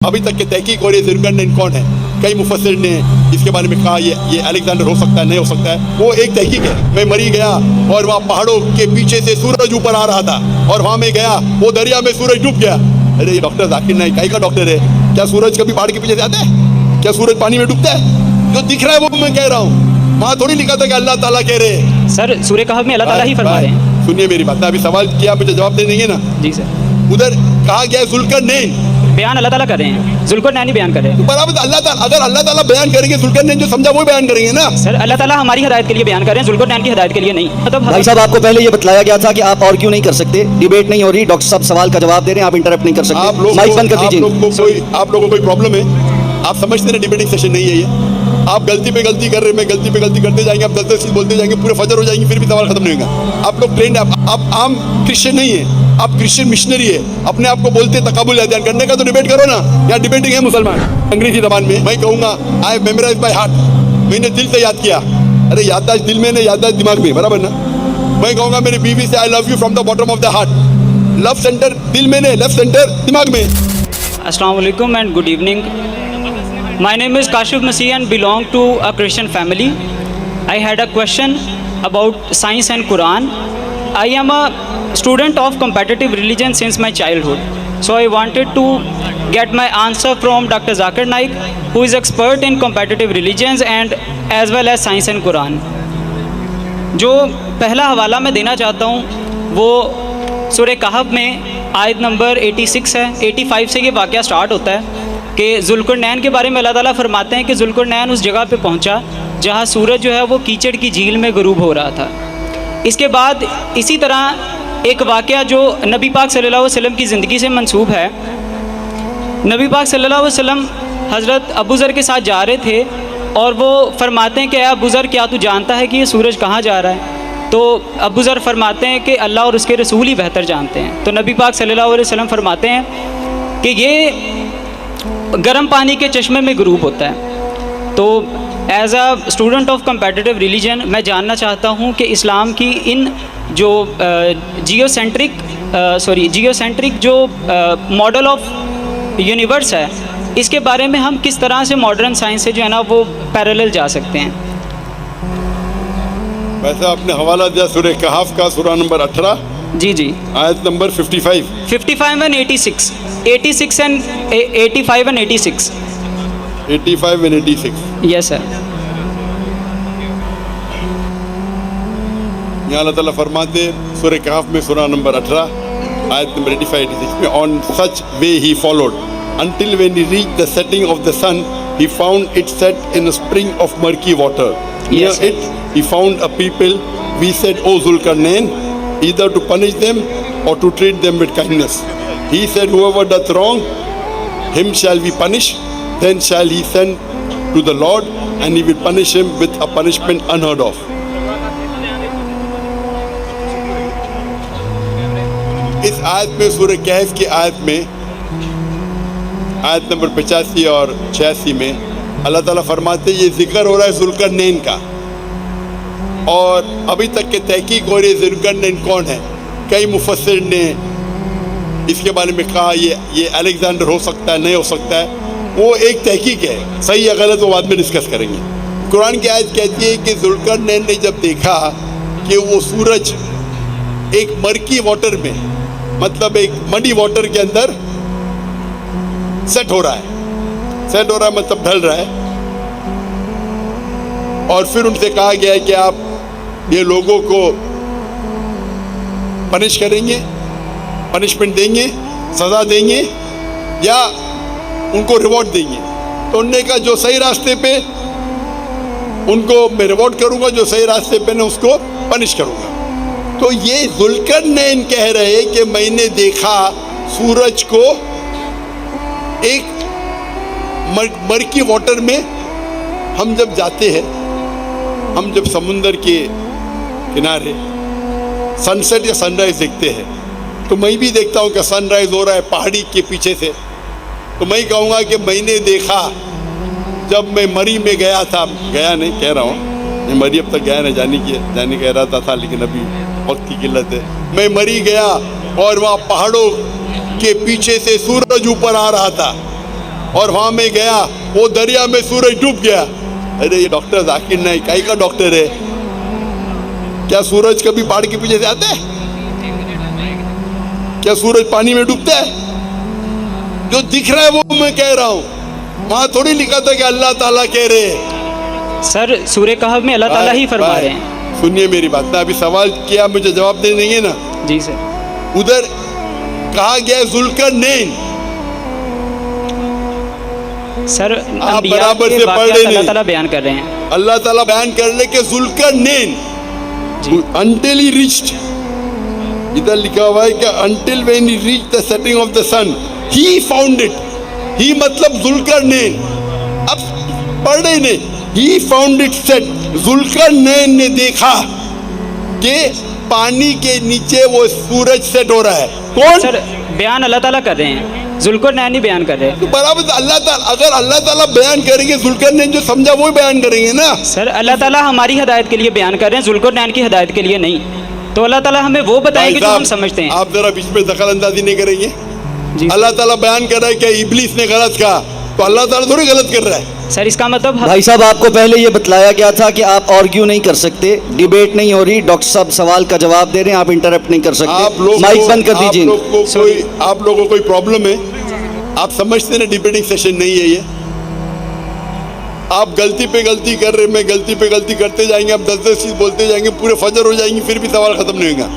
अभी तक के तहकीक हो रही है जुल्करनैन कौन है। कई मुफस्सिर ने इसके बारे में कहा ये अलेक्जेंडर हो सकता है, नहीं हो सकता है। वो एक तहकीक है। मैं मरी गया और वहाँ पहाड़ों के पीछे से सूरज ऊपर आ रहा था और वहाँ मैं गया, वो दरिया में सूरज डूब गया। अरे ये डॉक्टर जाकिर नाइक काई का डॉक्टर है क्या? सूरज कभी पहाड़ के पीछे से आता है क्या? सूरज पानी में डूबता है? जो दिख रहा है वो मैं कह रहा हूँ। वहाँ थोड़ी लिखा था कि अल्लाह ताला कह रहे हैं। सर सूर्य कहफ में अल्लाह ताला ही फरमा रहे हैं। सुनिए मेरी बात, अभी सवाल किया, मुझे जवाब दे देंगे ना? जी सर। उधर कहा गया है जुल्करनैन, बयान अल्लाह ताला कर रहे हैं, जुल्करनैन ही बयान कर रहे हैं। बराबर। अगर अल्लाह ताला बयान करेंगे, जुल्करनैन जो समझा वो बयान करेंगे ना। सर अल्लाह ताला हमारी हिदायत के लिए बयान कर रहे हैं, जुल्करनैन की हिदायत के लिए नहीं। मतलब भाई साहब आपको पहले ये बतलाया गया था कि आप और क्यों नहीं कर सकते, डिबेट नहीं हो रही, डॉक्टर साहब सवाल का जवाब दे रहे हैं, आप इंटरप्ट नहीं कर सकते, माइक बंद कर दीजिए। आप लोगों को कोई प्रॉब्लम है? आप समझते हैं डिबेटिंग सेशन नहीं है ये। आप गलती पे गलती कर रहे हैं, मैं गलती पे गलती करते जाएंगे, आप 10 चीज बोलते जाएंगे, पूरे फजर हो जाएंगे, फिर भी सवाल खत्म नहीं होगा। आप लोग ट्रेंड, आप आम क्रिश्चियन नहीं है, आप क्रिश्चियन मिशनरी है। अपने आप को बोलते तकाबुल अध्ययन करने का तो डिबेट करो ना। यहाँ डिबेटिंग है मुसलमान। अंग्रेजी जबान में मैं कहूँगा आई मेमोराइज बाय हार्ट, मैंने दिल से याद किया। अरे याददाश्त दिल में नहीं, याददाश्त दिमाग में, बराबर ना? मैं कहूँगा मेरी बीवी से I love you from the bottom of the heart. Love centre दिल में नहीं, लव सेंटर दिमाग में। अस्सलाम वालेकुम and good evening. My name is Kashif Masih and belong to a Christian family. I had a question about science and Quran. I am a student of competitive religion since my childhood. So I wanted to get my answer from Dr. Zakir Naik, who is expert in competitive religions and as well as science and Quran. जो पहला हवाला मैं देना चाहता हूँ वो सूरह कहफ में आयत नंबर 86 है। 85 से ये वाक़या स्टार्ट होता है कि जुल्करनैन के बारे में अल्लाह ताला फरमाते हैं कि जुल्करनैन उस जगह पे पहुंचा जहां सूरज जो है वो कीचड़ की झील में गुरूब हो रहा था। इसके बाद इसी तरह एक वाक़या जो नबी पाक सल्लल्लाहु अलैहि वसल्लम की ज़िंदगी से मंसूब है। नबी पाक सल्लल्लाहु अलैहि वसल्लम हज़रत अबू ज़र के साथ जा रहे थे और वो फरमाते हैं कि अबू ज़र क्या तू जानता है कि ये सूरज कहाँ जा रहा है? तो अबू ज़र फरमाते हैं कि अल्लाह और उसके रसूल ही बेहतर जानते हैं। तो नबी पाक सल्लल्लाहु अलैहि वसल्लम फरमाते हैं कि ये गर्म पानी के चश्मे में गुरूब होता है। तो as a student of comparative religion मैं जानना चाहता हूँ कि इस्लाम की इन जो जियोसेंट्रिक जो मॉडल ऑफ यूनिवर्स है, इसके बारे में हम किस तरह से मॉडर्न साइंस से जो है ना वो पैरेलल जा सकते हैं। वैसे आपने हवाला दिया सूरह कहफ का, सूरा नंबर 18 जी जी, आयत number 55 and 86 and 85 and 86 85 and 86। Yes sir. यहाँ अल्लाह ताला फरमाते सूरह कहफ में सूरा नंबर 18 आयत नंबर 85-86 में, on such way he followed until when he reached the setting of the sun he found it set in a spring of murky water. Near Yes, it he found a people. We said, O Zulkarnain, either to punish them or to treat them with kindness. He said, whoever doth wrong, him shall we punish. Then shall he send to the Lord, and he will punish him with a punishment unheard of. इस आयत में, सूरह कहफ की आयत में, आयत number 85 और 86 में अल्लाह ताला फरमाते ये जिक्र हो रहा है जुल्करनैन का। और अभी तक के तहकीक हो रही है जुल्करनैन कौन है। कई मुफस्सिर ने इसके बारे में कहा ये अलेक्जेंडर हो सकता है, नहीं हो सकता है। वो एक तहकीक है, सही या गलत वो बाद में डिस्कस करेंगे। कुरान की आयत कहती है कि जुल्करनैन ने जब देखा कि वो सूरज एक मर्की वाटर में, मतलब एक मडी वाटर के अंदर सेट हो रहा है मतलब ढल रहा है। और फिर उनसे कहा गया है कि आप ये लोगों को पनिश करेंगे, पनिशमेंट देंगे, सज़ा देंगे या उनको रिवॉर्ड देंगे। तो उनने कहा जो सही रास्ते पे उनको मैं रिवॉर्ड करूंगा, जो सही रास्ते पे ना उसको पनिश करूंगा। तो ये जुल्करनैन कह रहे कि मैंने देखा सूरज को एक मर्की वाटर में। हम जब जाते हैं, हम जब समुंदर के किनारे सनसेट या सनराइज देखते हैं, तो मैं भी देखता हूँ कि सनराइज हो रहा है पहाड़ी के पीछे से। तो मैं कहूँगा कि मैंने देखा जब मैं मरी में गया था, गया नहीं कह रहा हूँ, मैं मरी अब तक गया नहीं, जाने का इरादा था लेकिन अभी वक्त की किल्लत है। मैं मरी गया और वहाँ पहाड़ों के पीछे से सूरज ऊपर आ रहा था और वहां मैं गया, वो दरिया में सूरज डूब गया। अरे ये डॉक्टर जाकिर नाइक काई का डॉक्टर है? क्या सूरज कभी पहाड़ के पीछे से आता है? क्या सूरज पानी में डूबता है? जो दिख रहा है वो मैं कह रहा हूं, वहां थोड़ी लिखा था कि अल्लाह ताला कह रहे हैं। सर सूर्य कहफ में अल्लाह ताला ही फरमा रहे हैं। सुनिए मेरी बात ना, अभी सवाल किया, मुझे जवाब दे देंगे ना? जी सर। उधर कहा गया जुल्करनैन, सर आप अंबिया बराबर के से वाक़यात पढ़ रहे अल्लाह नहीं। ताला बयान कर रहे हैं। अल्लाह ताला बयान करने के जुल्करनैन, until he reached, इधर लिखा हुआ है कि until when he reached the setting of the sun he found it, he मतलब जुल्करनैन। अब पढ़ रहे नहीं, he found it set, Zulqarnain ने देखा कि पानी के नीचे वो सूरज सेट हो रहा है। कौन? सर बयान अल्लाह ताला कर रहे हैं, जुल्करनैन ही बयान कर रहे हैं। तो बराबर अल्लाह ताला, अगर अल्लाह ताला बयान करेंगे, जुल्करनैन जो समझा वो बयान करेंगे ना। सर अल्लाह ताला हमारी हिदायत के लिए बयान कर रहे हैं, जुल्करनैन की हिदायत के लिए नहीं। तो अल्लाह ताला हमें वो बताएंगे जो हम समझते हैं। आप जरा बीच में दखल अंदाजी नहीं करेंगे। जी अल्लाह ताला बयान कर रहा है कि इब्लीस ने गलत कहा, तो अल्लाह ताला थोड़ी गलत कर रहा है। सर इसका मतलब भाई साहब, आपको पहले ये बतलाया गया था कि आप आर्ग्यू नहीं कर सकते, डिबेट नहीं हो रही, डॉक्टर साहब सवाल का जवाब दे रहे हैं, आप इंटरप्ट नहीं कर आप सकते। लोग माइक बंद कर आप दीजिए। लोगों को कोई प्रॉब्लम है? आप समझते ना डिबेटिंग सेशन नहीं है ये? आप गलती पे गलती कर रहे, मैं गलती पे गलती करते जाएंगे, आप 10-10 चीज बोलते जाएंगे, पूरे फजर हो जाएंगे, फिर भी सवाल खत्म नहीं होगा।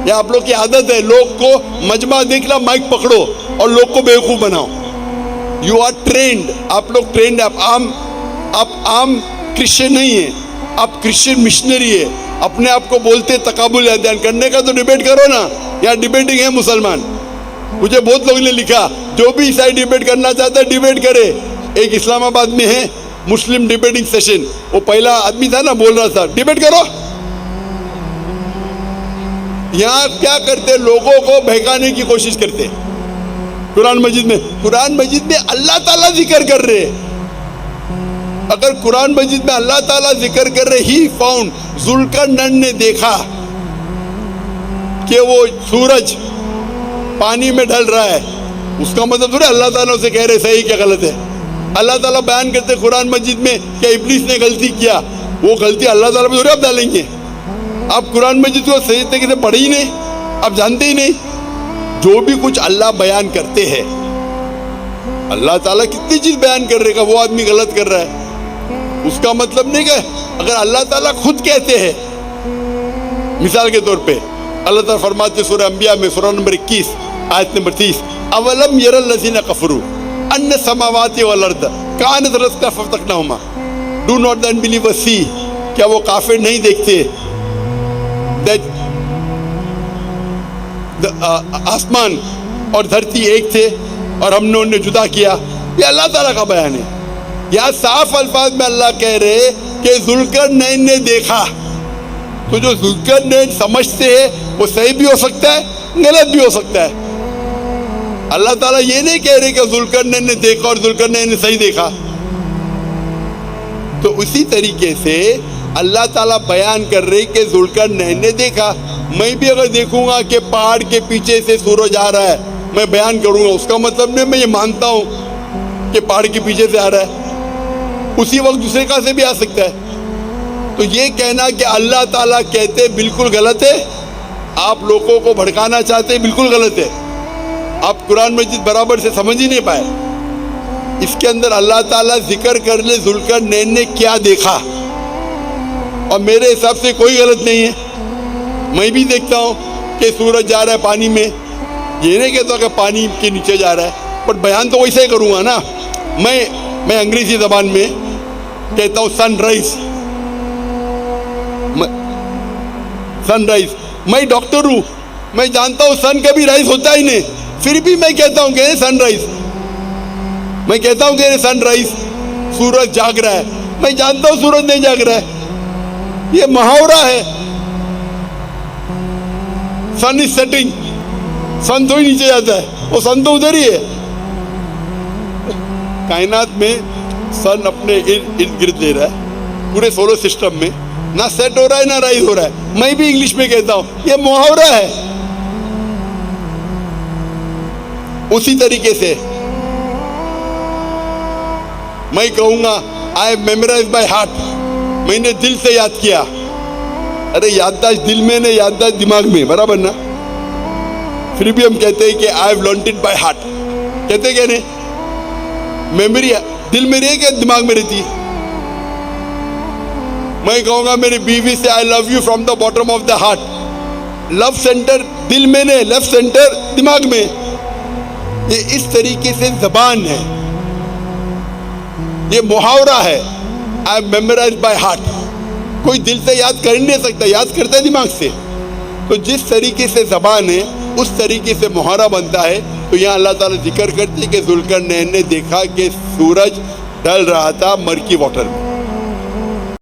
ये आप लोग की आदत है, लोग को मजमा देखना, माइक पकड़ो और लोग को बेवकूफ बनाओ। यू आर ट्रेंड, आप लोग ट्रेंड। आप आम क्रिश्चियन नहीं है, आप क्रिश्चियन मिशनरी है। अपने आप को बोलते तकाबुल अध्ययन करने का, तो डिबेट करो ना। यहाँ डिबेटिंग है मुसलमान। मुझे बहुत लोगों ने लिखा, जो भी ईसाई डिबेट करना चाहता है डिबेट करे। एक इस्लामाबाद में है मुस्लिम डिबेटिंग सेशन, वो पहला आदमी था ना, बोल रहा था डिबेट करो। यहाँ क्या करते, लोगों को बहकाने की कोशिश करते। कुरान मजीद में अल्लाह ताला जिक्र कर रहे हैं। अगर कुरान मजीद में अल्लाह ताला जिक्र कर रहे, ही फाउंड, जुल्करनैन ने देखा कि वो सूरज पानी में ढल रहा है, उसका मतलब थोड़ा अल्लाह ताला उसे कह रहे सही क्या गलत है। अल्लाह ताला बयान करते कुरान मजीद में कि इब्लीस ने गलती किया, वो गलती अल्लाह ताला पे थोड़ी आप डालेंगे। आप कुरान मजीद को सही तरीके से पढ़े ही नहीं, आप जानते ही नहीं। जो भी कुछ अल्लाह बयान करते हैं, अल्लाह ताला कितनी चीज बयान कर रहे का, वो आदमी गलत कर रहा है, उसका मतलब नहीं कि अगर अल्लाह ताला खुद कहते हैं, मिसाल के तौर पे अल्लाह ताला फरमाते सूरह अंबिया में सूरह नंबर 21 आयत नंबर 30, अवलम यरल लज़ीना कफरू अन्न समावाति वल अर्द कानत रत्का फतकनाहुमा, डू नॉट द अनबिलीवर सी, क्या वो काफिर नहीं देखते आसमान और धरती एक थे और हमने उन्हें जुदा किया। ये अल्लाह ताला का बयान है। यहाँ साफ अल्फाज में अल्लाह कह रहे कि जुल्करनैन ने देखा। तो जो जुल्करनैन समझते हैं वो सही भी हो सकता है, गलत भी हो सकता है। अल्लाह ताला ये नहीं कह रहे कि जुल्करनैन ने देखा और जुल्करनैन ने सही देखा। तो उसी तरीके से अल्लाह ताला बयान कर रहे कि जुल्करनैन ने देखा। मैं भी अगर देखूंगा कि पहाड़ के पीछे से सूरज आ रहा है, मैं बयान करूंगा, उसका मतलब नहीं मैं ये मानता हूं कि पहाड़ के पीछे से आ रहा है। उसी वक्त दूसरे का से भी आ सकता है। तो ये कहना कि अल्लाह ताला कहते बिल्कुल गलत है, आप लोगों को भड़काना चाहते बिल्कुल गलत है। आप कुरान मजीद बराबर से समझ ही नहीं पाए। इसके अंदर अल्लाह ताला जिक्र कर ले जुल्करनैन ने क्या देखा, और मेरे हिसाब से कोई गलत नहीं है। मैं भी देखता हूँ कि सूरज जा रहा है पानी में, ये नहीं कहता कि पानी के नीचे जा रहा है, बट बयान तो वैसे ही करूँगा ना। मैं अंग्रेजी ज़बान में कहता हूँ सनराइज। मैं डॉक्टर हूँ, मैं जानता हूँ सन कभी राइज होता ही नहीं, फिर भी मैं कहता हूँ कि सनराइज। मैं कहता हूँ कि सनराइज, सूरज जाग रहा है। मैं जानता हूँ सूरज नहीं जाग रहा है, ये मुहावरा है। सन इज सेटिंग, सन तो ही नीचे जाता है, वो सन तो उधर ही है। कायनात में सन अपने इर्द गिर्द ले रहा है, पूरे सोलर सिस्टम में ना सेट हो रहा है ना राइज हो रहा है। मैं भी इंग्लिश में कहता हूं ये मुहावरा है। उसी तरीके से मैं कहूँगा आई मेमोराइज बाय हार्ट, मैंने दिल से याद किया। अरे याददाश्त दिल में नहीं, याददाश्त दिमाग में, बराबर ना। फिर भी हम कहते हैं कि I have learned it by heart, कहते क्या नहीं? मेमोरी दिल में रही क्या दिमाग में रहती है? मैं कहूँगा मेरी बीवी से I love you from the bottom of the heart. Love centre दिल में नहीं, लव सेंटर दिमाग में। ये इस तरीके से जबान है, ये मुहावरा है। आई मेमोराइज बाय हार्ट। कोई दिल से याद कर ही नहीं सकता, याद करता है दिमाग से। तो जिस तरीके से जबान है उस तरीके से मुहावरा बनता है। तो यहाँ अल्लाह ताला जिक्र करते हैं कि जुल्करनैन ने देखा कि सूरज ढल रहा था मरकी वाटर में।